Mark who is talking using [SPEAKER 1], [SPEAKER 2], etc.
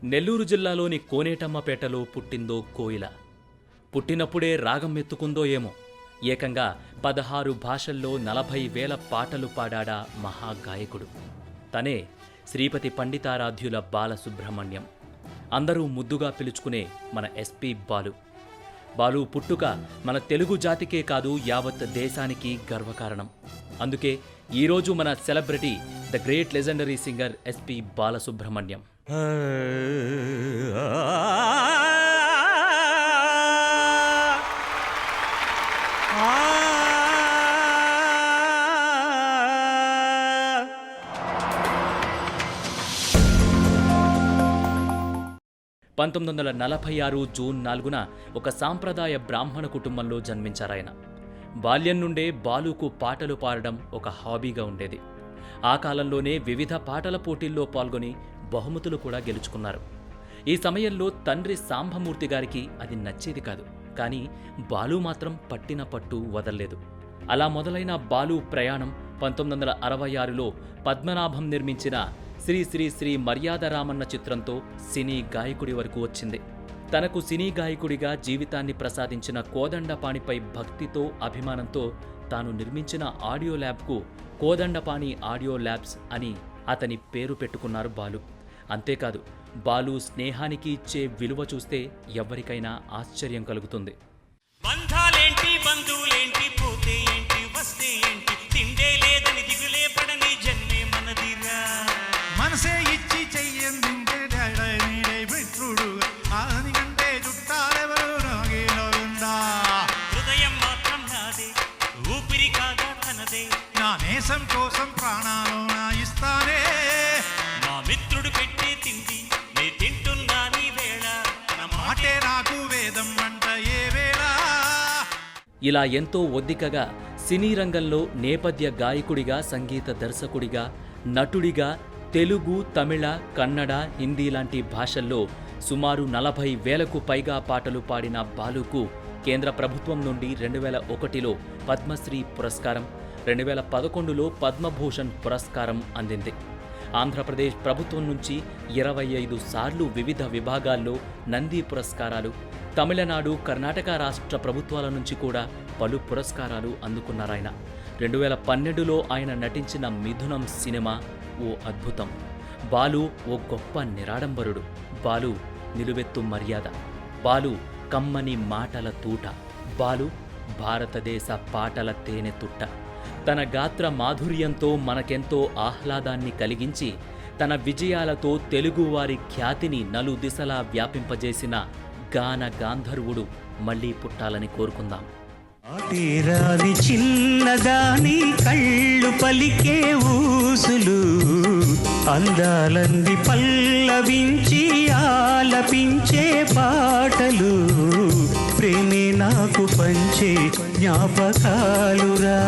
[SPEAKER 1] నెల్లూరు జిల్లాలోని కోనేటమ్మపేటలో పుట్టిందో కోయిల. పుట్టినప్పుడే రాగం ఎత్తుకుందో ఏమో. ఏకంగా 16 భాషల్లో 40,000 పాటలు పాడాడా మహాగాయకుడు. తనే శ్రీపతి పండితారాధ్యుల బాలసుబ్రహ్మణ్యం. అందరూ ముద్దుగా పిలుచుకునే మన ఎస్పీ బాలు. బాలు పుట్టుక మన తెలుగు జాతికే కాదు, యావత్ దేశానికి గర్వకారణం. అందుకే ఈరోజు మన celebrity the great legendary singer SP Balasubrahmanyam. 1946 June 4న ఒక సాంప్రదాయ బ్రాహ్మణ కుటుంబంలో జన్మించారాయన. బాల్యం నుండే బాలుకు పాటలు పాడడం ఒక హాబీగా ఉండేది. ఆ కాలంలోనే వివిధ పాటల పోటీల్లో పాల్గొని బహుమతులు కూడా గెలుచుకున్నారు. ఈ సమయంలో తండ్రి సాంబమూర్తి గారికి అది నచ్చేది కాదు. కానీ బాలు మాత్రం పట్టిన పట్టు వదల్లేదు. అలా మొదలైన బాలు ప్రయాణం 1966లో పద్మనాభం నిర్మించిన శ్రీ శ్రీ శ్రీ మర్యాద రామన్న చిత్రంతో సినీ గాయకుడి వరకు వచ్చింది. తనకు సినీ గాయకుడిగా జీవితాన్ని ప్రసాదించిన కోదండపాణిపై భక్తితో, అభిమానంతో తాను నిర్మించిన ఆడియో ల్యాబ్కు కోదండపాణి ఆడియో ల్యాబ్స్ అని అతని పేరు పెట్టుకున్నారు బాలు. అంతేకాదు, బాలు స్నేహానికి ఇచ్చే విలువ చూస్తే ఎవరికైనా ఆశ్చర్యం కలుగుతుంది.
[SPEAKER 2] బంధాలేంటి, బంధువులేంటి, పోతే ఏంటి, వస్తే ఏంటి, తిండే లేదని దిగులే పడని జన్మే మనదిరా. మనసే ఇచ్చి చెయ్యందింటే మిత్రుడు ఆనికంటే చుట్టాలెవరు నాగేలా. హృదయం మాత్రం నాదే, ఊపిరి కాగా తనదే. నా నేసం కోసం ప్రాణాలు నా ఇస్తానే. నా మిత్రుడు పెట్టే తిండి నే తింటున్నా నీ వేళ. నా మాటే నాకు వేదం అంట ఏ వేళ.
[SPEAKER 1] ఇలా ఎంతో ఒద్దికగా సినీ రంగంలో నేపథ్య గాయకుడిగా, సంగీత దర్శకుడిగా, నటుడిగా తెలుగు, తమిళ, కన్నడ, హిందీ లాంటి భాషల్లో సుమారు 40,000కు పైగా పాటలు పాడిన బాలుకు కేంద్ర ప్రభుత్వం నుండి 2001లో పద్మశ్రీ పురస్కారం, 2011లో పద్మభూషణ్ పురస్కారం అందింది. ఆంధ్రప్రదేశ్ ప్రభుత్వం నుంచి 25 సార్లు వివిధ విభాగాల్లో నంది పురస్కారాలు, తమిళనాడు, కర్ణాటక రాష్ట్ర ప్రభుత్వాల నుంచి కూడా పలు పురస్కారాలు అందుకున్నారాయన. 2012లో ఆయన నటించిన మిథునం సినిమా ఓ అద్భుతం. బాలు ఓ గొప్ప నిరాడంబరుడు. బాలు నిలువెత్తు మర్యాద. బాలు కమ్మని మాటల తూట. బాలు భారతదేశ పాటల తేనె తుట్ట. తన గాత్ర మాధుర్యంతో మనకెంతో ఆహ్లాదాన్ని కలిగించి, తన విజయాలతో తెలుగువారి ఖ్యాతిని నలుదిశలా వ్యాపింపజేసిన గాన గాంధర్వుడు మళ్లీ పుట్టాలని కోరుకుందాం.
[SPEAKER 3] ఆటిరాని చిన్నదాని కళ్ళు పలికే ఊసులు, అందాలన్నీ పల్లవించి ఆలపించే పాటలు, ప్రేమే నాకు పంచే జ్ఞాపకాలురా.